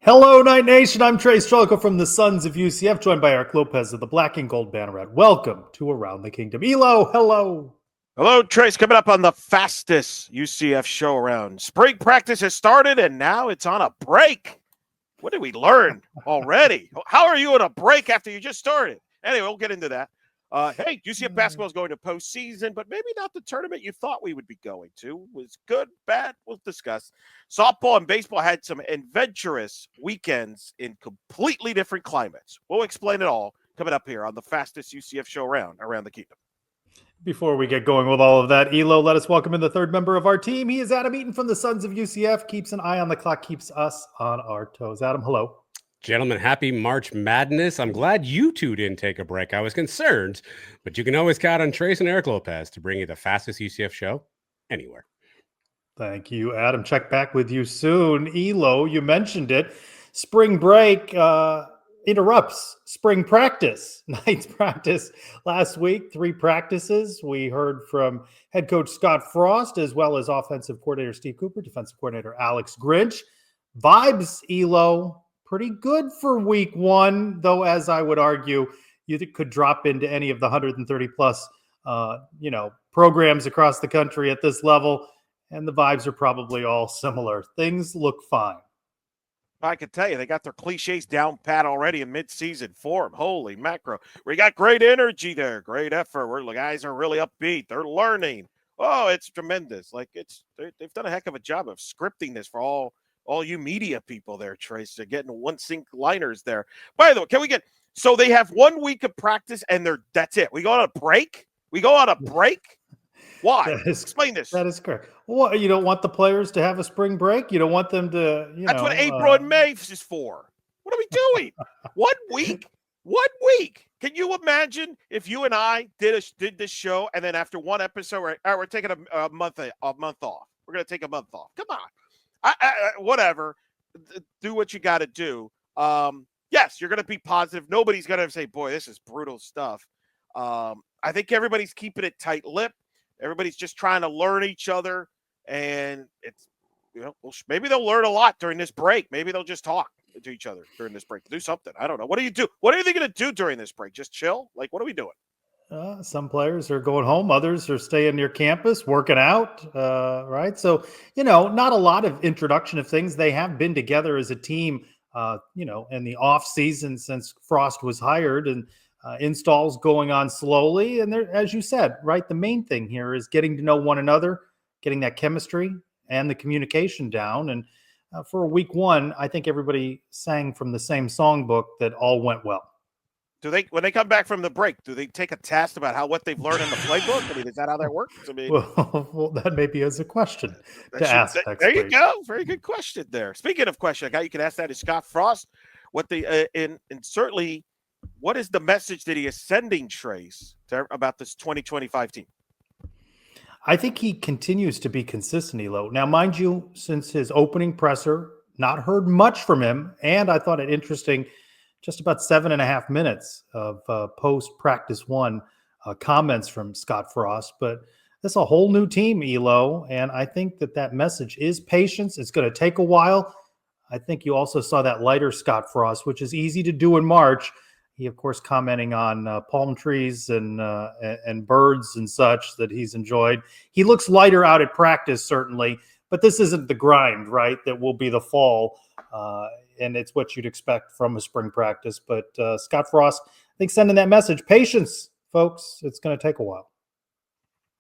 Hello, Night Nation. I'm Trylko from the Sons of UCF, joined by Eric Lopez of the Black and Gold Banneret. Welcome to Around the Kingdom. Elo, hello. Hello, Trace. Coming up on the fastest UCF show around. Spring practice has started, and now it's on a break. What did we learn already? How are you on a break after you just started? Anyway, we'll get into that. Hey, UCF basketball is going to postseason, but maybe not the tournament you thought we would be going to. Was good, bad? We'll discuss. Softball and baseball had some adventurous weekends in completely different climates. We'll explain it all coming up here on the fastest UCF show around the kingdom. Before we get going with all of that, Elo, let us welcome in the third member of our team. He is Adam Eaton from the Sons of UCF. Keeps an eye on the clock, keeps us on our toes. Adam, hello. Gentlemen, happy March Madness. I'm glad you two didn't take a break. I was concerned, but you can always count on Trace and Eric Lopez to bring you the fastest UCF show anywhere. Thank you, Adam. Check back with you soon. Elo, you mentioned it. Spring break interrupts spring practice. Night's practice last week, 3 practices. We heard from head coach Scott Frost, as well as offensive coordinator Steve Cooper, defensive coordinator Alex Grinch. Vibes, Elo, pretty good for week 1, though, as I would argue, you could drop into any of the 130 plus, programs across the country at this level, and the vibes are probably all similar. Things look fine. I can tell you, they got their cliches down pat already in mid-season form. Holy macro. We got great energy there, great effort. The guys are really upbeat. They're learning. Oh, it's tremendous. They've done a heck of a job of scripting this for all you media people there, Trace. They're getting one sync liners there. By the way, so they have 1 week of practice and that's it. We go on a break? Why? Explain this. That is correct. Well, you don't want the players to have a spring break? You don't want them to, That's what April and May is for. What are we doing? 1 week? 1 week. Can you imagine if you and I did this show and then after one episode, we're taking a month off. We're going to take a month off. Come on. Whatever. Do what you got to do. Yes, you're going to be positive. Nobody's going to say, boy, this is brutal stuff. I think everybody's keeping it tight-lipped. Everybody's just trying to learn each other, and it's, maybe they'll learn a lot during this break. Maybe they'll just talk to each other during this break. Do something. I don't know. What do you do? What are they going to do during this break? Just chill? What are we doing? Some players are going home. Others are staying near campus, working out, right? So, not a lot of introduction of things. They have been together as a team, in the off season since Frost was hired, and installs going on slowly. And there, as you said, right, the main thing here is getting to know one another, getting that chemistry and the communication down. And for week 1, I think everybody sang from the same songbook that all went well. When they come back from the break, do they take a test about what they've learned in the playbook? I mean, is that how that works? I mean, well, that maybe is a question to ask. There you go. Very good question there. Speaking of question, a guy you can ask that is Scott Frost. And certainly, what is the message that he is sending, Trace, about this 2025 team? I think he continues to be consistent, Elo. Now, mind you, since his opening presser, not heard much from him, and I thought it interesting, just about 7.5 minutes of post-practice 1 comments from Scott Frost. But this is a whole new team, Elo, and I think that message is patience. It's going to take a while. I think you also saw that lighter Scott Frost, which is easy to do in March. He, of course, commenting on palm trees and birds and such that he's enjoyed. He looks lighter out at practice, certainly, but this isn't the grind, right, that will be the fall, and it's what you'd expect from a spring practice. But Scott Frost, I think, sending that message, patience, folks. It's going to take a while.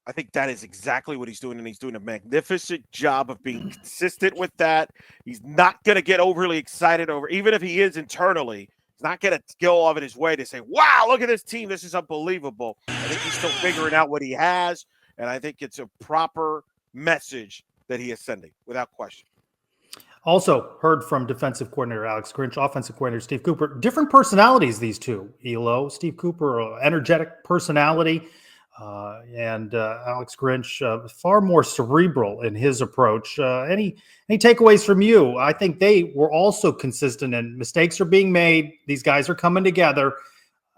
I think that is exactly what he's doing, and he's doing a magnificent job of being consistent with that. He's not going to get overly excited even if he is internally. He's not going to go off in his way to say, wow, look at this team. This is unbelievable. I think he's still figuring out what he has, and I think it's a proper message that he is sending, without question. Also heard from defensive coordinator Alex Grinch, offensive coordinator Steve Cooper. Different personalities, these two, Elo. Steve Cooper, energetic personality, and Alex Grinch, far more cerebral in his approach. Any takeaways from you? I think they were also consistent, and mistakes are being made. These guys are coming together,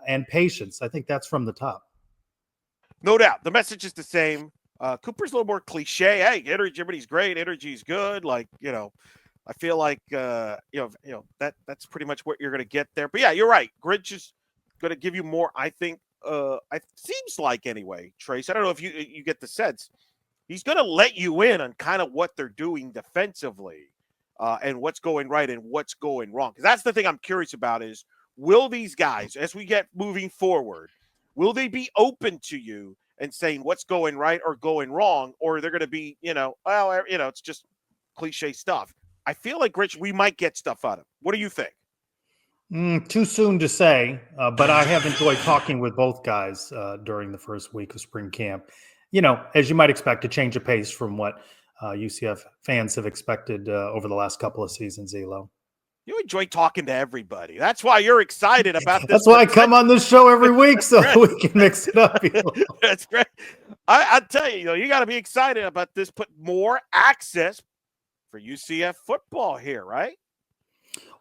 and patience. I think that's from the top. No doubt. The message is the same. Cooper's a little more cliche. Hey, energy, everybody's great. Energy's good. I feel like that's pretty much what you're going to get there. But yeah, you're right. Grinch is going to give you more. I think. It seems like anyway, Trace. I don't know if you get the sense he's going to let you in on kind of what they're doing defensively, and what's going right and what's going wrong. Because that's the thing I'm curious about is, will these guys, as we get moving forward, will they be open to you and saying what's going right or going wrong, or they're going to be, it's just cliche stuff. I feel like, Rich, we might get stuff out of him. What do you think? Too soon to say, but I have enjoyed talking with both guys during the first week of spring camp. As you might expect, a change of pace from what UCF fans have expected over the last couple of seasons, Elo. You enjoy talking to everybody. That's why you're excited about this. That's why I come on this show every week so we can mix it up. That's great. I tell you, you got to be excited about this. Put more access for UCF football here, right?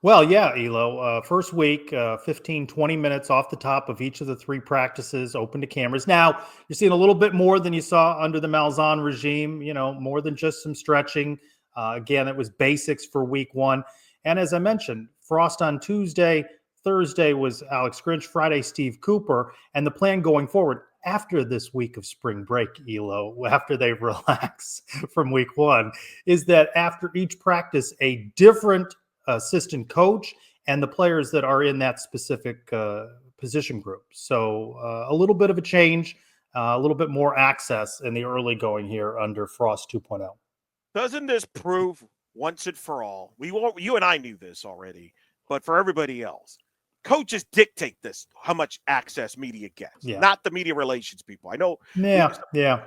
Well, yeah, Elo. First week, 15, 20 minutes off the top of each of the 3 practices, open to cameras. Now, you're seeing a little bit more than you saw under the Malzahn regime, more than just some stretching. Again, it was basics for week 1. And as I mentioned, Frost on Tuesday, Thursday was Alex Grinch, Friday, Steve Cooper. And the plan going forward after this week of spring break, Elo, after they relax from week 1, is that after each practice, a different assistant coach and the players that are in that specific position group. So a little bit of a change, a little bit more access in the early going here under Frost 2.0. Doesn't this prove once and for all? You and I knew this already, but for everybody else, coaches dictate this, how much access media gets, not the media relations people. I know. Yeah.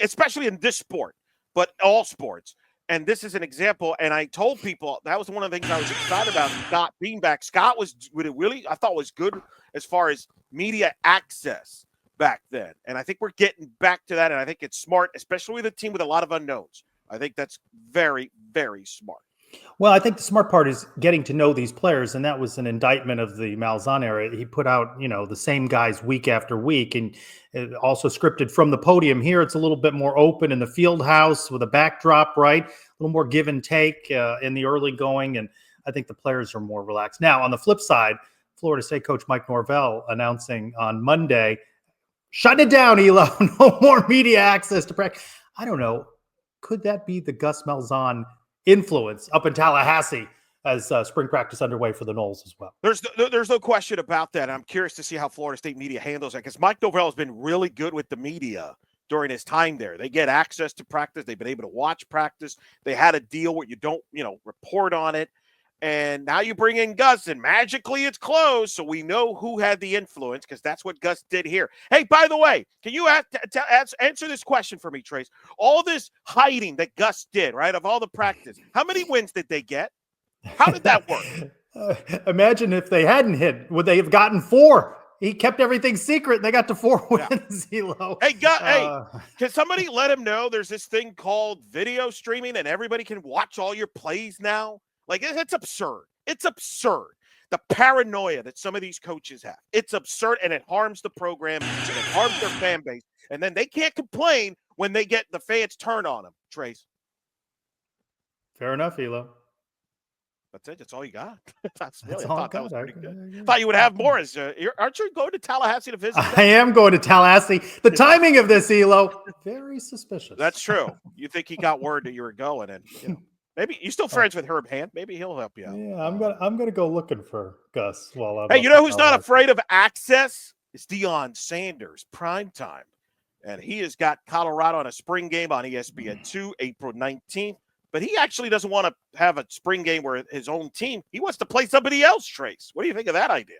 Especially in this sport, but all sports. And this is an example. And I told people that was one of the things I was excited about. Scott being back. Scott was really, I thought, was good as far as media access back then. And I think we're getting back to that. And I think it's smart, especially with a team with a lot of unknowns. I think that's very, very smart. Well, I think the smart part is getting to know these players, and that was an indictment of the Malzahn era. He put out, the same guys week after week, and also scripted from the podium. Here, it's a little bit more open in the field house with a backdrop, right? A little more give and take in the early going, and I think the players are more relaxed. Now, on the flip side, Florida State coach Mike Norvell announcing on Monday, shut it down, Elo, no more media access to practice. I don't know. Could that be the Gus Malzahn influence up in Tallahassee as spring practice underway for the Noles as well? There's no question about that. I'm curious to see how Florida State media handles that, because Mike Norvell has been really good with the media during his time there. They get access to practice. They've been able to watch practice. They had a deal where you don't, report on it. And now you bring in Gus, and magically it's closed. So we know who had the influence, because that's what Gus did here. Hey, by the way, can you answer this question for me, Trace? All this hiding that Gus did, right, of all the practice, how many wins did they get? How did that work? Imagine if they hadn't hit. Would they have gotten 4? He kept everything secret, and they got to 4 wins. Elo. Hey, can somebody let him know there's this thing called video streaming, and everybody can watch all your plays now? Like, it's absurd. It's absurd. The paranoia that some of these coaches have. It's absurd, and it harms the program, and it harms their fan base. And then they can't complain when they get the fans turn on them, Trace. Fair enough, Elo. That's it. That's all you got. I thought that was pretty good. Thought you would have more. Aren't you going to Tallahassee to visit? I am going to Tallahassee. The timing of this, Elo, very suspicious. That's true. You think he got word that you were going, and maybe you're still friends with Herb Hand. Maybe he'll help you out. Yeah, I'm gonna go looking for Gus while I'm. Hey, you know who's not afraid of access? It's Dion Sanders, primetime, and he has got Colorado on a spring game on ESPN2, April 19th. But he actually doesn't want to have a spring game where his own team. He wants to play somebody else, Trace. What do you think of that idea?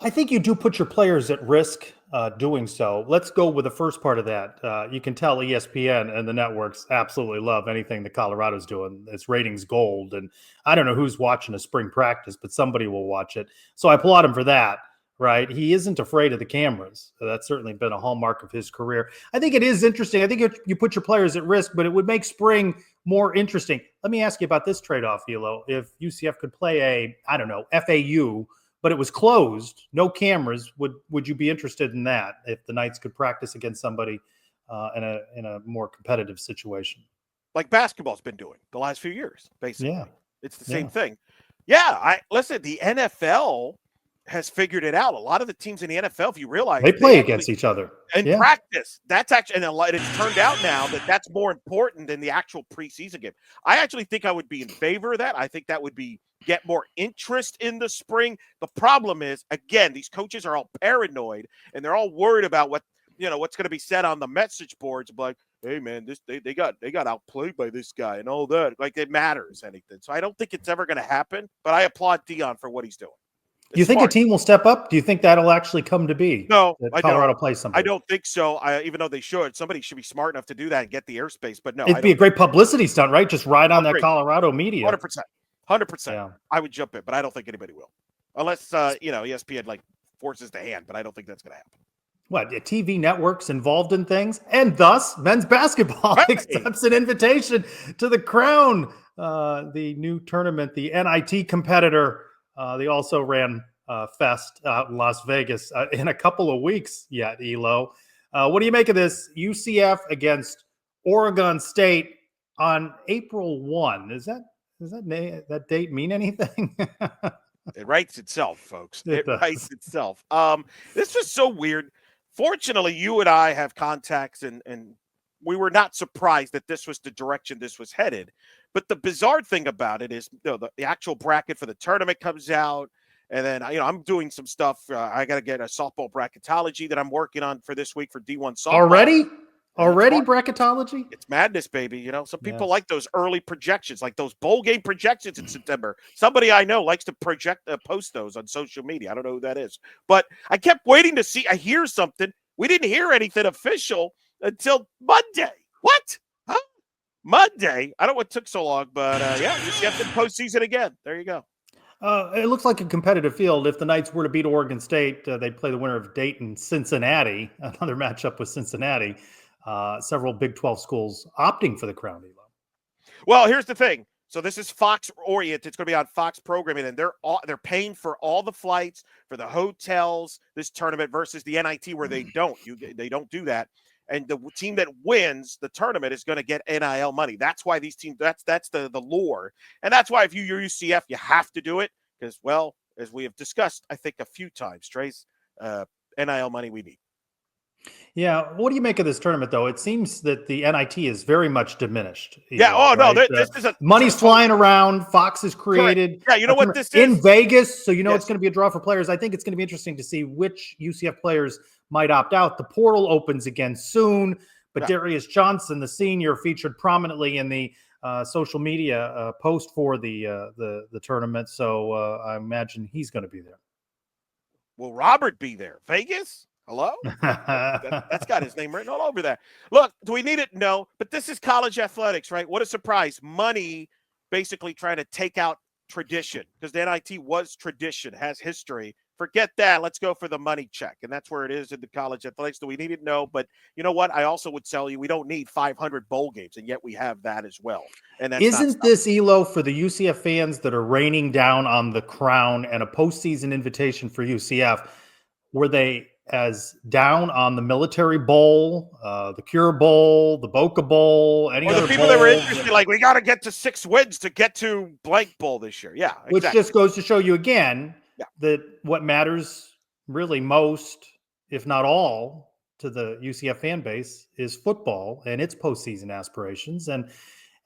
I think you do put your players at risk doing so. Let's go with the first part of that. You can tell ESPN and the networks absolutely love anything that Colorado's doing. It's ratings gold. And I don't know who's watching a spring practice, but somebody will watch it. So I applaud him for that, right? He isn't afraid of the cameras. That's certainly been a hallmark of his career. I think it is interesting. I think you put your players at risk, but it would make spring more interesting. Let me ask you about this trade-off, Elo. If UCF could play FAU, but it was closed, no cameras, would you be interested in that if the Knights could practice against somebody in a more competitive situation? like basketball's been doing the last few years, basically. Yeah. It's the same thing. Yeah, listen, the NFL has figured it out. A lot of the teams in the NFL, if you realize, they play against each other in practice. That's actually, and it's turned out now that that's more important than the actual preseason game. I actually think I would be in favor of that. I think that would get more interest in the spring. The problem is, again, these coaches are all paranoid and they're all worried about what's going to be said on the message boards. Like, hey man, they got outplayed by this guy and all that. Like it matters anything. So I don't think it's ever going to happen. But I applaud Dion for what he's doing. Do you think a team will step up? Do you think that'll actually come to be? No, Colorado plays somebody. I don't think so. Even though they should, somebody should be smart enough to do that and get the airspace. But no, it'd be a great publicity stunt, right? Just ride on that Colorado media. 100%. Yeah. I would jump in, but I don't think anybody will, unless ESPN like forces the hand. But I don't think that's going to happen. What, TV networks involved in things, and thus men's basketball accepts an invitation to the Crown, the new tournament, the NIT competitor. They also ran Fest out in Las Vegas in a couple of weeks yet, Elo. What do you make of this? UCF against Oregon State on April 1. Does that date mean anything? It writes itself, folks. It writes itself. This was so weird. Fortunately, you and I have contacts, and we were not surprised that this was the direction this was headed. But the bizarre thing about it is, the actual bracket for the tournament comes out, and then I'm doing some stuff. I got to get a softball bracketology that I'm working on for this week for D1 softball. Already bracketology? It's madness, baby. Some people like those early projections, like those bowl game projections in September. Somebody I know likes to post those on social media. I don't know who that is. But I kept waiting to see. I hear something. We didn't hear anything official until Monday. What? Huh? Monday? I don't know what took so long, but UCF in postseason again. There you go. It looks like a competitive field. If the Knights were to beat Oregon State, they'd play the winner of Dayton-Cincinnati, another matchup with Cincinnati. Several Big 12 schools opting for the Crown, Elo. Well, here's the thing. So this is Fox oriented. It's going to be on Fox programming, and they're paying for all the flights, for the hotels, this tournament versus the NIT where they don't. They don't do that. And the team that wins the tournament is going to get NIL money. That's why these teams. That's the lore, and that's why if you're UCF, you have to do it because, well, as we have discussed, I think a few times, Trace, NIL money we need. Yeah. What do you make of this tournament, though? It seems that the NIT is very much diminished. Yeah. This is money's flying around. Fox is created. Correct. Yeah. You know what this is? In Vegas. So, it's going to be a draw for players. I think it's going to be interesting to see which UCF players might opt out. The portal opens again soon, but Darius Johnson, the senior, featured prominently in the social media post for the tournament. So I imagine he's going to be there. Will Robert be there? Vegas? Hello? That's got his name written all over that. Look, do we need it? No, but this is college athletics, right? What a surprise. Money basically trying to take out tradition because the NIT was tradition, has history. Forget that. Let's go for the money check. And that's where it is in the college athletics. Do we need it? No. But you know what? I also would tell you we don't need 500 bowl games, and yet we have that as well. And that's isn't this, Elo, for the UCF fans that are raining down on the Crown and a postseason invitation for UCF, were they as down on the Military Bowl, the Cure Bowl, the Boca Bowl, any other the people that were interested, like, we got to get to 6 wins to get to blank bowl this year. Yeah, exactly. Which just goes to show you again that what matters really most, if not all, to the UCF fan base is football and its postseason aspirations. And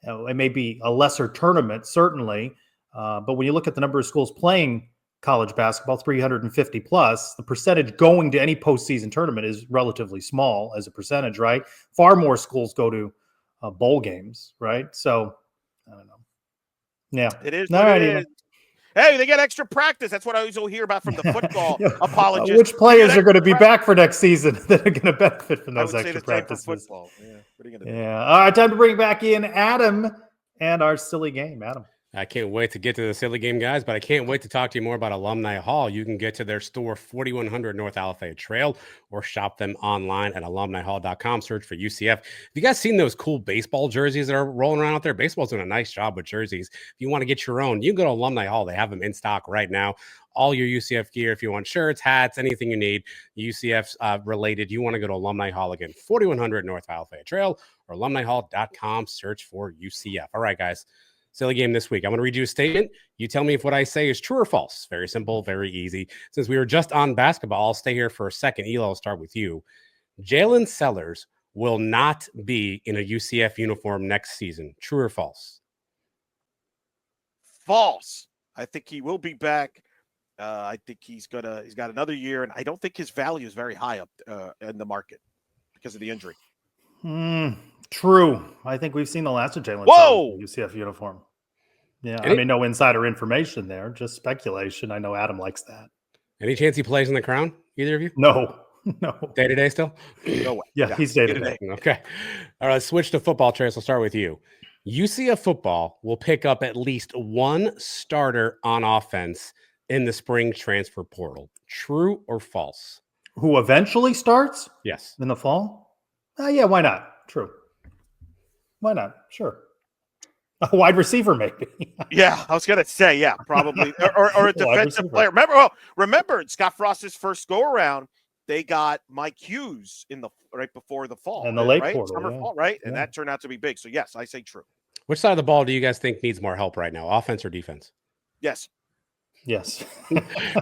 it may be a lesser tournament, certainly, but when you look at the number of schools playing college basketball, 350 plus, the percentage going to any postseason tournament is relatively small as a percentage, right? Far more schools go to bowl games, right? So, I don't know. Yeah. It is what it is. Hey, they get extra practice. That's what I always hear about from the football apologists. Which players are going to be back for next season that are going to benefit from those extra practices? Football. Yeah. What are you going to do? Yeah. All right, time to bring back in Adam and our silly game. Adam. I can't wait to get to the silly game, guys, but I can't wait to talk to you more about Alumni Hall. You can get to their store, 4100 North Alafaya Trail, or shop them online at alumnihall.com. Search for UCF. Have you guys seen those cool baseball jerseys that are rolling around out there? Baseball's doing a nice job with jerseys. If you want to get your own, you can go to Alumni Hall. They have them in stock right now. all your UCF gear. If you want shirts, hats, anything you need, UCF related, you want to go to Alumni Hall again, 4100 North Alafaya Trail or alumnihall.com. Search for UCF. All right, guys. Silly game this week. I'm going to read you a statement. You tell me if what I say is true or false. Very simple, very easy. Since we were just on basketball, I'll stay here for a second. Elo, I'll start with you. Jalen Sellers will not be in a UCF uniform next season. True or false? False. I think he will be back. I think he's got another year, and I don't think his value is very high up in the market because of the injury. True. I think we've seen the last of Jalen Whoa! Sellers in the UCF uniform. Yeah, I mean, no insider information there, just speculation. I know Adam likes that. Any chance he plays in the Crown? Either of you? No. Day-to-day still? No way. Yeah, he's day-to-day. Okay. All right, switch to football, Trace. I'll start with you. UCF football will pick up at least one starter on offense in the spring transfer portal. True or false? Who eventually starts? Yes. In the fall? Yeah, why not? True. Why not? Sure. A wide receiver, maybe. Yeah, I was gonna say, yeah, probably, or a defensive player. Remember, Scott Frost's first go around, they got Mike Hughes right before the fall, and the late right? portal, Summer, fall, right? And that turned out to be big. So yes, I say true. Which side of the ball do you guys think needs more help right now, offense or defense? Yes.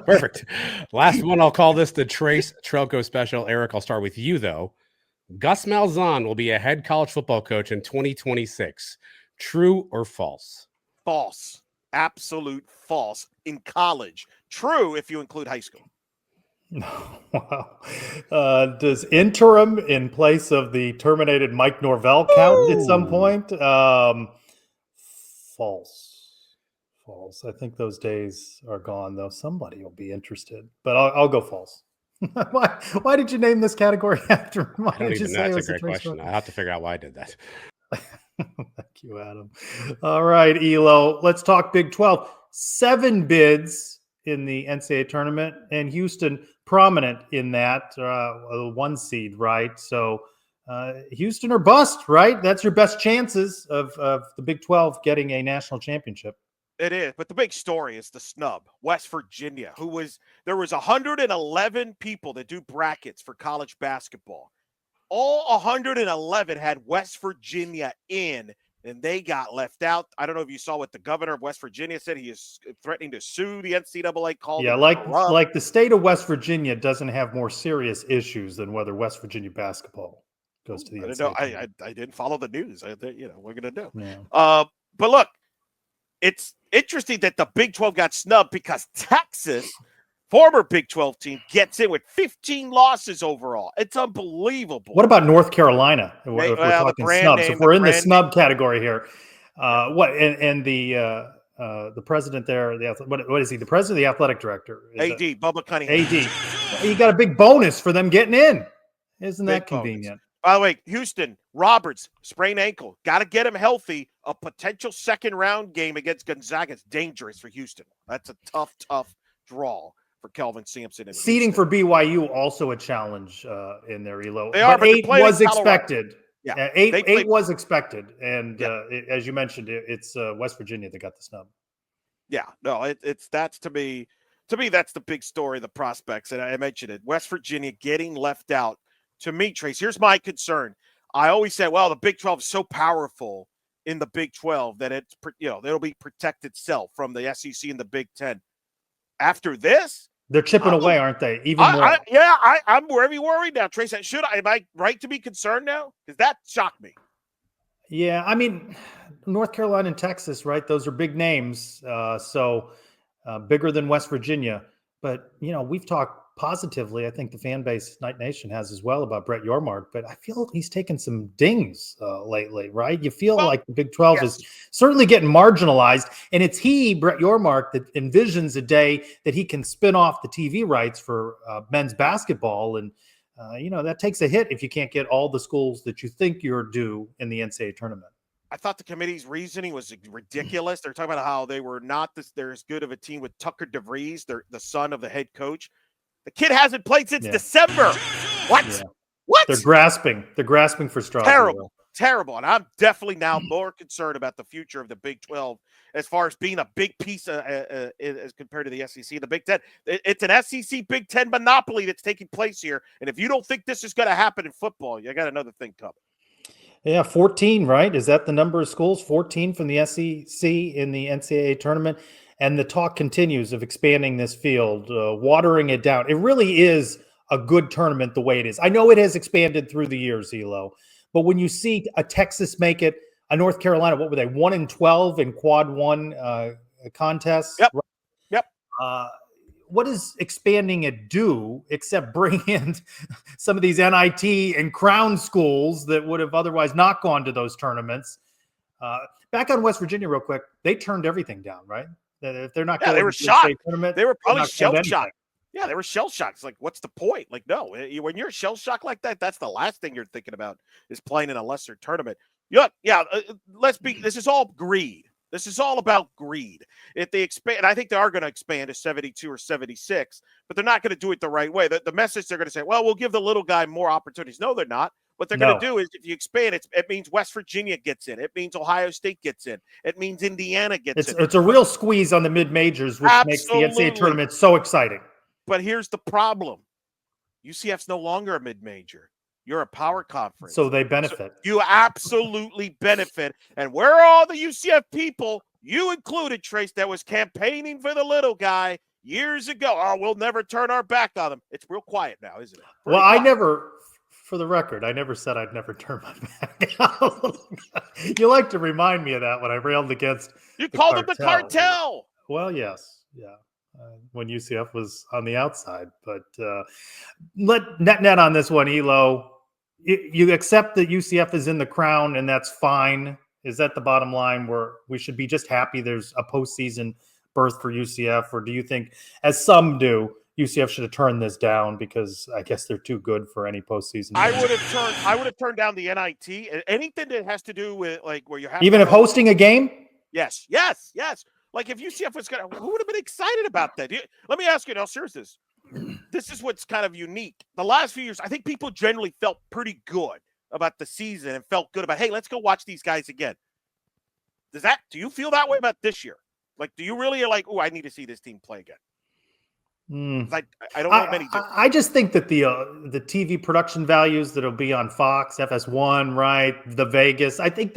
Perfect. Last one, I'll call this the Trace Trylko special. Eric, I'll start with you though. Gus Malzahn will be a head college football coach in 2026. True or false? False. Absolute false. In college. True if you include high school. Wow. Does interim in place of the terminated Mike Norvell count at some point? False. I think those days are gone, though. Somebody will be interested, but I'll go false. Why did you name this category after? I don't even know. That's a great question. I have to figure out why I did that. Thank you, Adam. All right, Elo. Let's talk Big 12. 7 bids in the NCAA tournament, and Houston prominent in that, 1 seed, right? So Houston or bust, right? That's your best chances of the Big 12 getting a national championship. It is, but the big story is the snub, West Virginia, there was 111 people that do brackets for college basketball. All 111 had West Virginia in, and they got left out. I don't know if you saw what the governor of West Virginia said. He is threatening to sue the NCAA. Like the state of West Virginia doesn't have more serious issues than whether West Virginia basketball goes to the NCAA. I didn't follow the news. We're going to do. Yeah. But look, it's interesting that the Big 12 got snubbed because Texas, former Big 12 team, gets in with 15 losses overall. It's unbelievable. What about North Carolina? If we're talking snubs. If we're in the snub category here, the president there, what is he? The president, the athletic director? AD, Bubba Cunningham. AD. You got a big bonus for them getting in. Isn't that convenient? Bonus. By the way, Houston, Roberts, sprained ankle. Got to get him healthy. A potential second round game against Gonzaga is dangerous for Houston. That's a tough draw for Kelvin Sampson. Seeding for BYU also a challenge in their Elo. But 8 was expected. Yeah, 8 was expected, and as you mentioned, it's West Virginia that got the snub. Yeah, no, that's to me that's the big story, the prospects, and I mentioned it. West Virginia getting left out. To me, Trace, here's my concern. I always said, well, the Big 12 is so powerful in the Big 12 that it'll be protect itself from the SEC and the Big 10. After this, they're chipping away, aren't they? Even more. I'm very worried now, Trace. Am I right to be concerned now? Because that shocked me. Yeah, I mean, North Carolina and Texas, right? Those are big names, so bigger than West Virginia. But we've talked positively. I think the fan base, Night Nation, has as well about Brett Yormark. But I feel he's taken some dings lately, right? You feel like the Big 12 is certainly getting marginalized, and it's Brett Yormark, that envisions a day that he can spin off the TV rights for men's basketball, and that takes a hit if you can't get all the schools that you think you're due in the NCAA tournament. I thought the committee's reasoning was ridiculous. They're talking about how they were not they're as good of a team with Tucker DeVries, the son of the head coach. The kid hasn't played since December. What? Yeah. What? They're grasping for straws. Terrible. And I'm definitely now more concerned about the future of the Big 12 as far as being a big piece as compared to the SEC, the Big Ten. It's an SEC Big Ten monopoly that's taking place here. And if you don't think this is going to happen in football, you got another thing coming. Yeah, 14, right? Is that the number of schools? 14 from the SEC in the NCAA tournament. And the talk continues of expanding this field, watering it down. It really is a good tournament the way it is. I know it has expanded through the years, Elo, but when you see a Texas make it, a North Carolina, what were they, 1-12 in quad one contests? Yep. Yep. What does expanding it do except bring in some of these NIT and crown schools that would have otherwise not gone to those tournaments? Back on West Virginia real quick, they turned everything down, right? If they're not going they were to the shocked. state tournament, They were probably not gonna do shell-shocked. Yeah, they were shell-shocked. It's like, what's the point? Like, no, when you're shell-shocked like that, that's the last thing you're thinking about is playing in a lesser tournament. This is all greed. This is all about greed. If they expand, and I think they are going to expand to 72 or 76, but they're not going to do it the right way. The message they're going to say, well, we'll give the little guy more opportunities. No, they're not. What they're going to do is if you expand, it means West Virginia gets in. It means Ohio State gets in. It means Indiana gets in. It's a real squeeze on the mid-majors, which makes the NCAA tournament so exciting. But here's the problem. UCF's no longer a mid-major. You're a power conference. So they benefit. So you absolutely benefit. And where are all the UCF people, you included, Trace, that was campaigning for the little guy years ago? Oh, we'll never turn our back on them. It's real quiet now, isn't it? Well, I never, for the record, I never said I'd never turn my back. You like to remind me of that when I railed against You called them the cartel. Well, yes. Yeah. When UCF was on the outside. But let net on this one, Elo. You accept that UCF is in the crown, and that's fine. Is that the bottom line where we should be just happy there's a postseason berth for UCF? Or do you think, as some do, UCF should have turned this down because I guess they're too good for any postseason? I would have turned down the NIT. Anything that has to do with like where you have even if hosting a game? Yes. Like if UCF was going to, who would have been excited about that? Let me ask you, now, seriously, this is what's kind of unique. The last few years, I think people generally felt pretty good about the season and felt good about, hey, let's go watch these guys again. Do you feel that way about this year? Like, do you really like, oh, I need to see this team play again? I don't know many do. I just think that the TV production values that'll be on Fox, FS1, right, the Vegas, I think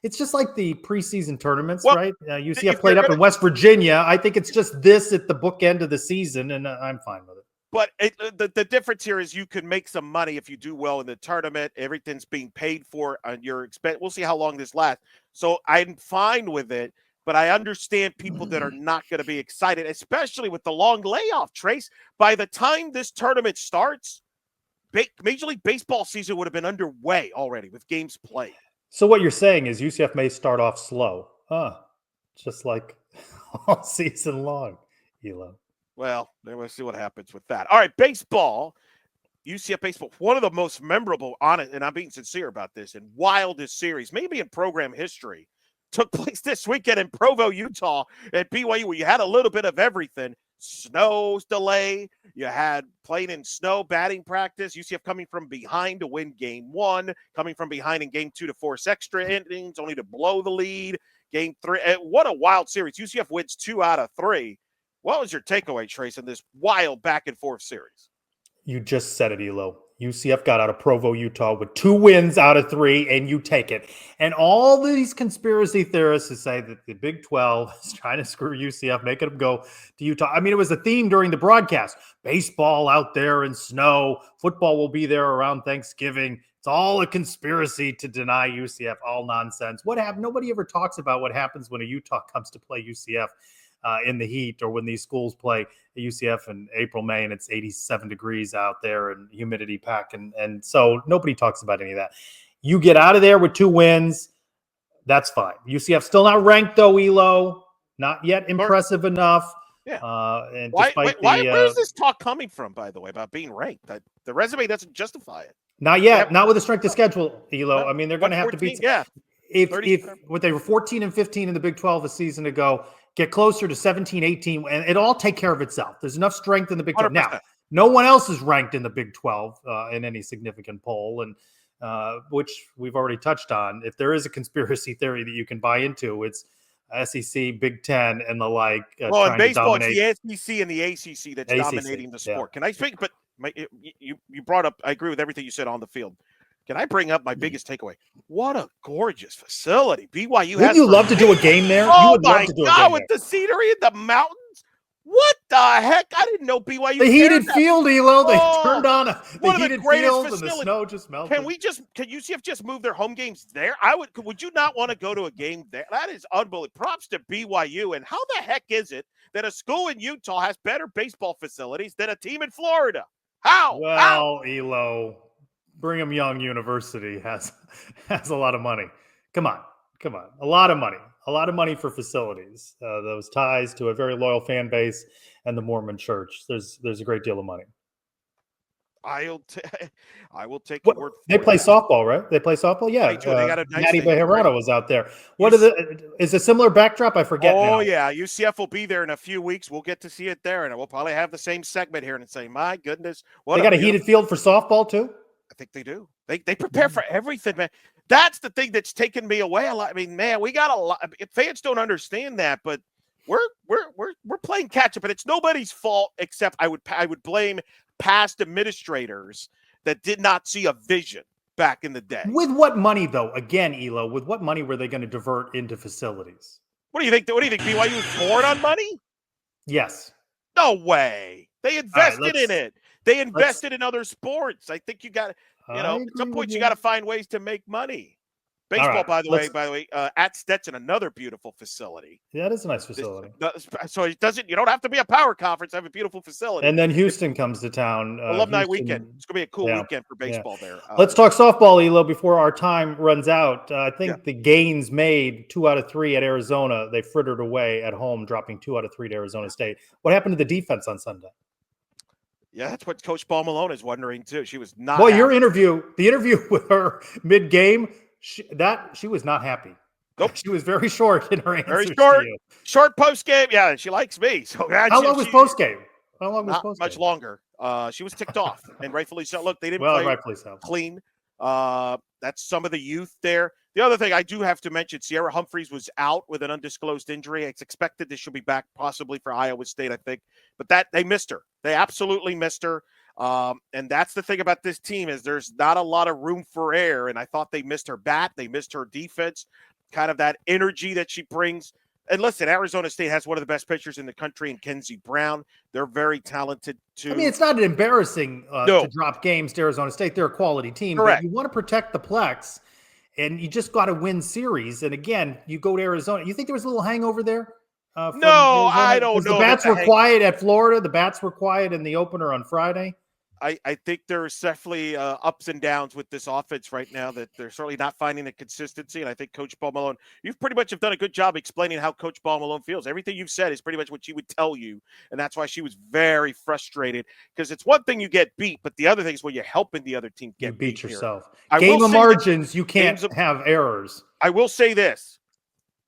it's just like the preseason tournaments, right? UCF played up in West Virginia. I think it's just this at the bookend of the season, and I'm fine with it. But the difference here is you can make some money if you do well in the tournament. Everything's being paid for on your expense. We'll see how long this lasts. So I'm fine with it, but I understand people that are not going to be excited, especially with the long layoff, Trace. By the time this tournament starts, Major League Baseball season would have been underway already with games played. So what you're saying is UCF may start off slow, just like all season long, Elo. Well, we'll see what happens with that. All right, baseball, UCF baseball, one of the most memorable, honest, and I'm being sincere about this, and wildest series, maybe in program history, took place this weekend in Provo, Utah at BYU, where you had a little bit of everything. Snow's delay. You had playing in snow batting practice. UCF coming from behind to win game one, coming from behind in game two to force extra innings, only to blow the lead. Game three. What a wild series. UCF wins 2 out of 3. What was your takeaway, Trace, in this wild back and forth series? You just said it, Elo. UCF got out of Provo, Utah with 2 wins out of 3, and you take it. And all these conspiracy theorists who say that the Big 12 is trying to screw UCF, making them go to Utah. I mean, it was a theme during the broadcast. Baseball out there in snow. Football will be there around Thanksgiving. It's all a conspiracy to deny UCF. All nonsense. What happened? Nobody ever talks about what happens when a Utah comes to play UCF in the heat, or when these schools play at UCF in April, May, and it's 87 degrees out there and humidity pack. And so nobody talks about any of that. You get out of there with 2 wins. That's fine. UCF still not ranked though, Elo. Not yet impressive enough. Yeah. And where's this talk coming from, by the way, about being ranked? The resume doesn't justify it. Not yet. Not with the strength of schedule, Elo. I mean, they're going to have to beat. Yeah. If what they were 14 and 15 in the Big 12 a season ago, get closer to 17, 18, and it all take care of itself. There's enough strength in the Big 12. 100%. Now, no one else is ranked in the Big 12 in any significant poll, and which we've already touched on. If there is a conspiracy theory that you can buy into, it's SEC, Big Ten, and the like. Well, in trying to baseball, it's dominate. the SEC and the ACC that's ACC, dominating the sport. yeah. Can I speak? But you brought up, I agree with everything you said on the field. Can I bring up my biggest takeaway? What a gorgeous facility BYU has. Wouldn't you love to do a game there? Oh, you would my love to do a God, game with there. the scenery in the mountains. What the heck? I didn't know BYU. The heated field, Elo. They Oh, turned on the one of the heated greatest field, and the facilities. snow just melted. Can UCF just move their home games there? Would you not want to go to a game there? That is unbelievable. Props to BYU. And how the heck is it that a school in Utah has better baseball facilities than a team in Florida? How? Well, Elo, Brigham Young University has a lot of money. Come on, a lot of money for facilities. Those ties to a very loyal fan base and the Mormon Church. There's a great deal of money. I will take your word for They it. play softball, right? They play softball. Yeah, They got a nice Natty stadium, Bejarano right? was out there. Is a similar backdrop? I forget. Oh now. yeah, UCF will be there in a few weeks. We'll get to see it there, and we'll probably have the same segment here and say, "My goodness, what They got a heated field for softball too. I think they do. They prepare for everything, man. That's the thing that's taken me away a lot. I mean, man, we got a lot. Fans don't understand that, but we're playing catch up, and it's nobody's fault except I would blame past administrators that did not see a vision back in the day. With what money, though? Again, Elo, with what money were they going to divert into facilities? What do you think? What do you think? BYU was born on money? Yes. No way. They invested in it. They invested in other sports. I think you got, at some point you got to find ways to make money. Baseball, right, by the way, at Stetson, another beautiful facility. Yeah, it is a nice facility. So you don't have to be a power conference to have a beautiful facility. And then Houston comes to town. Alumni weekend. It's going to be a cool weekend for baseball there. Let's talk softball, Elo, before our time runs out. I think the Gaines made 2 out of 3 at Arizona. They frittered away at home, dropping 2 out of 3 to Arizona State. What happened to the defense on Sunday? Yeah, that's what Coach Paul Malone is wondering, too. She was not Well, the interview with her mid-game, she was not happy. Nope. She was very short in her answers. Very short post-game. Yeah, she likes me. So how long was post-game? How long was not post-game? much longer. She was ticked off, and rightfully so. Look, they didn't play clean. That's some of the youth there. The other thing I do have to mention, Sierra Humphreys was out with an undisclosed injury. It's expected that she'll be back possibly for Iowa State, I think. But that they missed her. They absolutely missed her. And that's the thing about this team is there's not a lot of room for error. And I thought they missed her bat. They missed her defense, kind of that energy that she brings. And listen, Arizona State has one of the best pitchers in the country in Kenzie Brown. They're very talented, too. I mean, it's not embarrassing to drop games to Arizona State. They're a quality team. Correct. But you want to protect the Plex, and you just got to win series. And again, you go to Arizona. You think there was a little hangover there? No, Arizona? I don't know. The bats were quiet at Florida. The bats were quiet in the opener on Friday. I think there's definitely ups and downs with this offense right now that they're certainly not finding the consistency. And I think Coach Paul Malone, you've pretty much have done a good job explaining how Coach Paul Malone feels. Everything you've said is pretty much what she would tell you. And that's why she was very frustrated because it's one thing you get beat, but the other thing is when you're helping the other team get beat yourself. Here. Game of margins, you can't have errors. I will say this.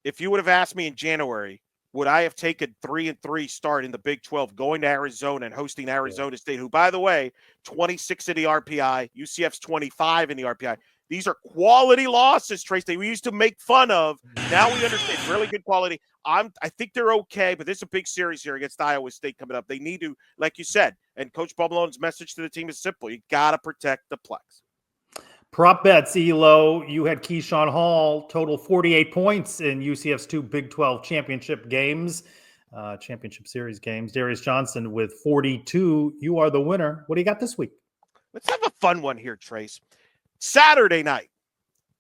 If you would have asked me in January, would I have taken 3-3 start in the Big 12, going to Arizona and hosting Arizona State, who, by the way, 26 in the RPI, UCF's 25 in the RPI. These are quality losses, Trace. They used to make fun of. Now we understand really good quality. I think they're okay, but there's a big series here against Iowa State coming up. They need to, like you said, and Coach Paul Malone's message to the team is simple. You got to protect the Plex. Prop bets, Elo. You had Keyshawn Hall total 48 points in UCF's 2 Big 12 championship games, championship series games. Darius Johnson with 42. You are the winner. What do you got this week? Let's have a fun one here, Trace. Saturday night,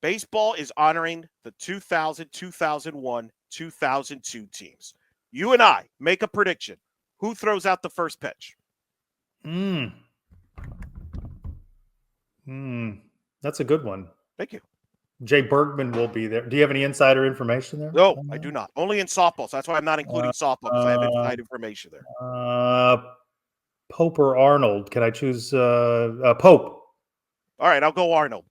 baseball is honoring the 2000, 2001, 2002 teams. You and I make a prediction. Who throws out the first pitch? That's a good one. Thank you. Jay Bergman will be there. Do you have any insider information there? No, I do not. Only in softball. So that's why I'm not including softball because I have inside information there. Pope or Arnold? Can I choose Pope? All right, I'll go Arnold.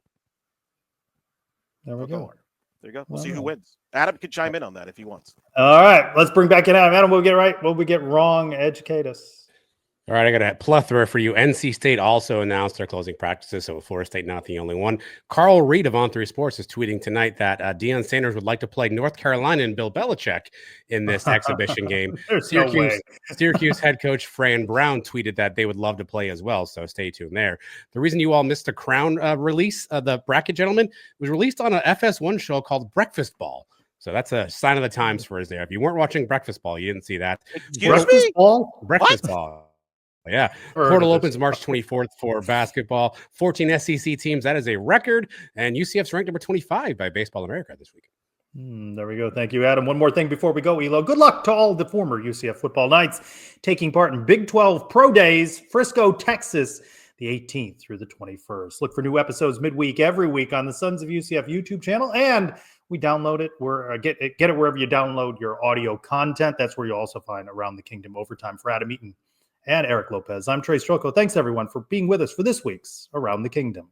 There we go. There you go. We'll see who wins. Adam can chime in on that if he wants. All right, let's bring back in Adam. Adam, what we get right? What we get wrong? Educate us. All right, I got a plethora for you. NC State also announced their closing practices, so Florida State not the only one. Carl Reed of On3 Sports is tweeting tonight that Dion Sanders would like to play North Carolina and Bill Belichick in this exhibition game. There's no way. Syracuse head coach Fran Brown tweeted that they would love to play as well, so stay tuned there. The reason you all missed the Crown release, the bracket gentlemen, was released on a FS1 show called Breakfast Ball. So that's a sign of the times for us there. If you weren't watching Breakfast Ball, you didn't see that. Excuse me? Breakfast Ball. Yeah. Portal opens March 24th for basketball. 14 SEC teams. That is a record. And UCF's ranked number 25 by Baseball America this week. There we go. Thank you, Adam. One more thing before we go, Elo. Good luck to all the former UCF football Knights taking part in Big 12 Pro Days, Frisco, Texas, the 18th through the 21st. Look for new episodes midweek every week on the Sons of UCF YouTube channel, and we download it. Get it wherever you download your audio content. That's where you'll also find Around the Kingdom Overtime for Adam Eaton and Eric Lopez. I'm Trylko. Thanks, everyone, for being with us for this week's Around the Kingdom.